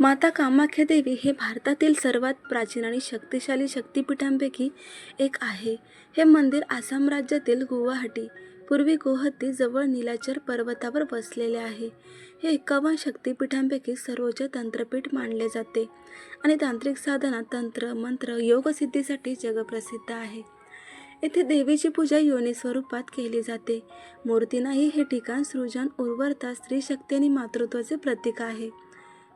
माता कामाख्या देवी हे भारतातील सर्वात प्राचीन आणि शक्तिशाली शक्तिपीठांपैकी एक आहे. हे मंदिर आसाम राज्यातील गुवाहाटी, पूर्वी गुवाहाटी जवळ नीलाचल पर्वतावर वसलेले आहे. हे 51 शक्तिपीठांपैकी सर्वोच्च तंत्रपीठ मानले जाते आणि तांत्रिक साधना, तंत्र, मंत्र, योगसिद्धीसाठी जगप्रसिद्ध आहे. येथे देवीची पूजा योनी स्वरूपात केली जाते. मूर्ती नाही, हे ठिकाण सृजन, उर्वरता, स्त्रीशक्ती आणि मातृत्वाचे प्रतीक आहे.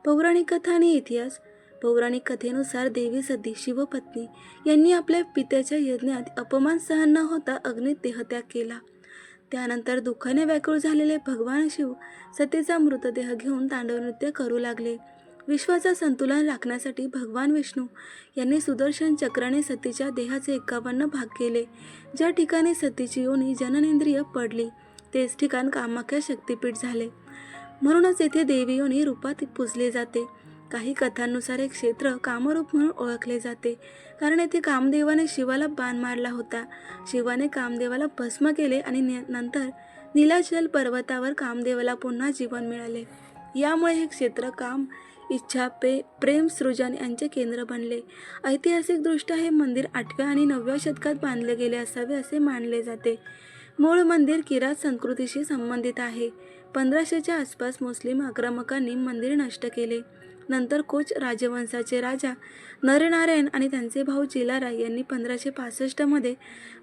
पौराणिक कथा आणि इतिहास. पौराणिक कथेनुसार देवी सती, शिवपत्नी यांनी आपल्या पित्याच्या यज्ञात अपमान सहन न होता अग्नीत देहत्याग केला. त्यानंतर दुःखाने व्याकुळ झालेले भगवान शिव सतीचा मृतदेह घेऊन तांडवनृत्य करू लागले. विश्वाचं संतुलन राखण्यासाठी भगवान विष्णू यांनी सुदर्शन चक्राने सतीच्या देहाचे 51 भाग केले. ज्या ठिकाणी सतीची योनी जननेंद्रिय पडली तेच ठिकाण कामाख्या शक्तिपीठ झाले. म्हणूनच येथे देवी योनी रूपात पूजले जाते. काही कथांनुसार एक क्षेत्र कामरूप म्हणून ओळखले जाते, कारण येथे कामदेवाने शिवाला बाण मारला होता. शिवाने कामदेवाला भस्म केले आणि नंतर नीलाचल पर्वतावर कामदेवाला पुन्हा जीवन मिळाले. यामुळे हे क्षेत्र काम, इच्छा, प्रेम, सृजन यांचे केंद्र बनले. ऐतिहासिकदृष्ट्या हे मंदिर 8व्या आणि 9व्या शतकात बांधले गेले असावे असे मानले जाते. मूळ मंदिर किरात संस्कृतीशी संबंधित आहे. 1500च्या आसपास मुस्लिम आक्रमकांनी मंदिर नष्ट केले. नंतर कोच राजवंशाचे राजा नरनारायण आणि त्यांचे भाऊ चिलाराय यांनी 1565 मध्ये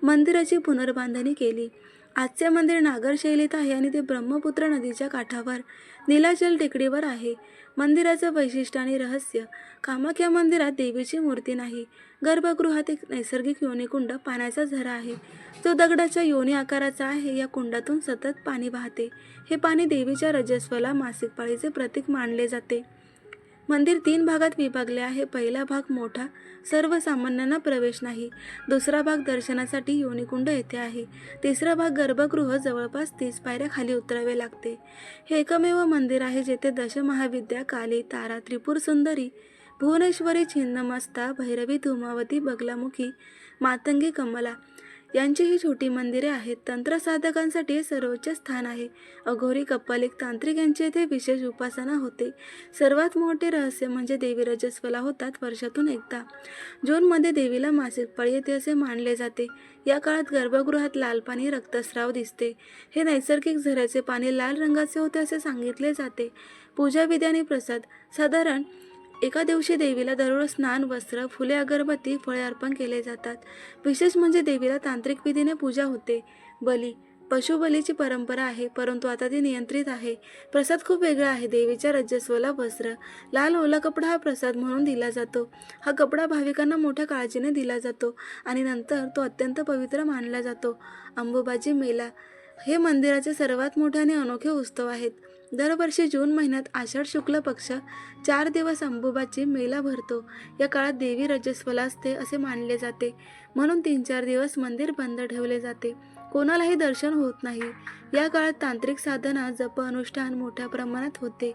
मंदिराची पुनर्बांधणी केली. आजचे मंदिर नागर शैलीत आहे आणि ते ब्रह्मपुत्र नदीच्या काठावर नीलाचल टेकडीवर आहे. मंदिराचं वैशिष्ट्य आणि रहस्य. कामाख्या मंदिरात देवीची मूर्ती नाही. गर्भगृहात एक नैसर्गिक योनिकुंड, पाण्याचा झरा आहे जो दगडाच्या योनी आकाराचा आहे. या कुंडातून सतत पाणी वाहते. हे पाणी देवीच्या रजस्वला, मासिक पाळीचे प्रतीक मानले जाते. मंदिर 3 भागात विभागले आहे. पहिला भाग मोठा, सर्वसामान्यांना प्रवेश नाही. दुसरा भाग दर्शनासाठी, योनिकुंड येथे आहे. तिसरा भाग गर्भगृह, जवळपास 30 पायऱ्या खाली उतरावे लागते. हे एकमेव मंदिर आहे जेथे दशमहाविद्या, काली, तारा, त्रिपुर सुंदरी, भुवनेश्वरी, छिन्नमस्ता, भैरवी, धूमावती, बगलामुखी, मातंगी, कमला यांची ही छोटी मंदिरे आहेत. तंत्रसाधकांसाठी हे सर्वोच्च स्थान आहे. अघोरी, कपालिक, तांत्रिक यांची येथे विशेष उपासना होते. सर्वात मोठे रहस्य म्हणजे देवी रजस्वला होतात वर्षातून एकदा. जूनमध्ये देवीला मासिक पाळी येते असे मानले जाते. या काळात गर्भगृहात लाल पाणी, रक्तस्राव दिसते. हे नैसर्गिक झऱ्याचे पाणी लाल रंगाचे होते असे सांगितले जाते. पूजाविधी आणि प्रसाद. साधारण एका दिवशी देवीला दररोज स्नान, वस्त्र, फुले, अगरबत्ती, फळे अर्पण केले जातात. विशेष म्हणजे देवीला तांत्रिक विधीने पूजा होते. बली, पशुबलीची परंपरा आहे, परंतु आता ती नियंत्रित आहे. प्रसाद खूप वेगळा आहे. देवीच्या रजस्वला वस्त्र, लाल ओला कपडा हा प्रसाद म्हणून दिला जातो. हा कपडा भाविकांना मोठ्या काळजीने दिला जातो आणि नंतर तो अत्यंत पवित्र मानला जातो. अंबुबाची मेला हे मंदिराचे सर्वात मोठे आणि अनोखे उत्सव आहेत. दरवर्षी जून महिन्यात आषाढ शुक्ल पक्ष 4 दिवस अंबुबाची मेला भरतो. या काळात देवी रजस्वला असते असे मानले जाते, म्हणून 3-4 दिवस मंदिर बंद ठेवले जाते. कोणालाही दर्शन होत नाही. या काळात तांत्रिक साधना, जप, अनुष्ठान मोठ्या प्रमाणात होते.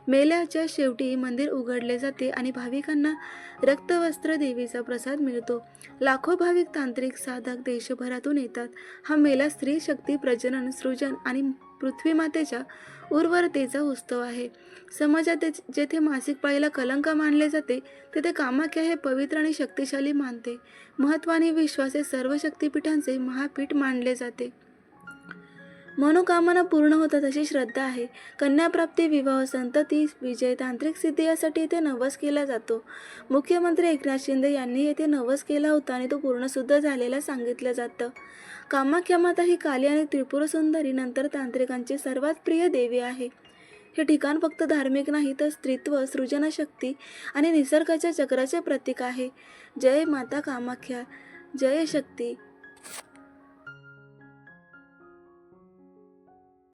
मेल्याच्या शेवटी मंदिर उघडले जाते आणि भाविकांना रक्तवस्त्र, देवीचा प्रसाद मिळतो. लाखो भाविक, तांत्रिक साधक देशभरातून येतात. हा मेला स्त्री शक्ती, प्रजनन, सृजन आणि पृथ्वीमातेच्या उर्वरतेचा उत्सव आहे. समाजात जेथे मासिक पाळीला कलंक मानले जाते तेथे कामाख्या हे पवित्र आणि शक्तिशाली मानते. महत्त्व आणि विश्वास हे सर्व शक्तिपीठांचे महापीठ मानले जाते. मनोकामना पूर्ण होतात अशी श्रद्धा आहे. कन्याप्राप्ती, विवाह, संतती, विजय, तांत्रिक सिद्धी यासाठी येथे नवस केला जातो. मुख्यमंत्री एकनाथ शिंदे यांनी येथे नवस केला होता आणि तो पूर्णसुद्धा झालेला सांगितलं जातं. कामाख्या माता ही काली आणि त्रिपुर सुंदरी नंतर तांत्रिकांची सर्वात प्रिय देवी आहे. हे ठिकाण फक्त धार्मिक नाही तर स्त्रीत्व, सृजनशक्ती आणि निसर्गाच्या चक्राचे प्रतीक आहे. जय माता कामाख्या, जय शक्ती.